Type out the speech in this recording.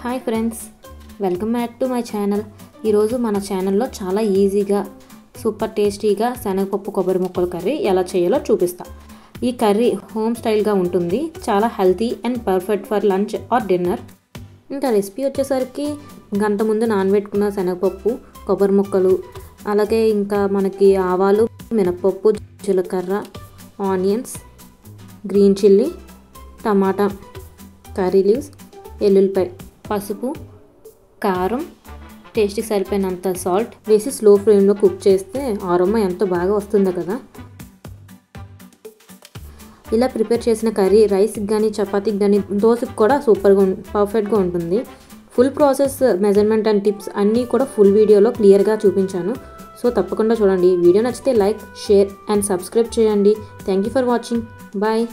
Hi friends, welcome back to my channel. ఈరోజు మన ఛానల్లో చాలా ఈజీగా సూపర్ టేస్టీగా శనగపప్పు కొబ్బరి ముక్కల కర్రీ ఎలా చేయాలో చూపిస్తా. ఈ కర్రీ హోమ్ స్టైల్గా ఉంటుంది, చాలా healthy and perfect for lunch or dinner. ఇంకా రెసిపీ వచ్చేసరికి గంట ముందు నానబెట్టుకున్న శనగపప్పు, కొబ్బరి ముక్కలు, అలాగే ఇంకా మనకి ఆవాలు, మినపప్పు, జీలకర్ర, ఆనియన్స్, గ్రీన్ చిల్లీ, టమాటా, కర్రీ లీవ్స్, ఎల్లుల్లిపాయ, పసుపు, కారం, టేస్ట్కి సరిపోయినంత సాల్ట్ వేసి స్లో ఫ్లేమ్లో కుక్ చేస్తే ఆరోమా ఎంతో బాగా వస్తుందో కదా. ఇలా ప్రిపేర్ చేసిన కర్రీ రైస్కి కానీ, చపాతీకి కానీ, దోశకి కూడా సూపర్గా పర్ఫెక్ట్గా ఉంటుంది. Full process, measurement and tips అన్నీ కూడా ఫుల్ వీడియోలో క్లియర్గా చూపించాను. సో తప్పకుండా చూడండి. వీడియో నచ్చితే లైక్, షేర్ అండ్ సబ్స్క్రైబ్ చేయండి. Thank you for watching. Bye.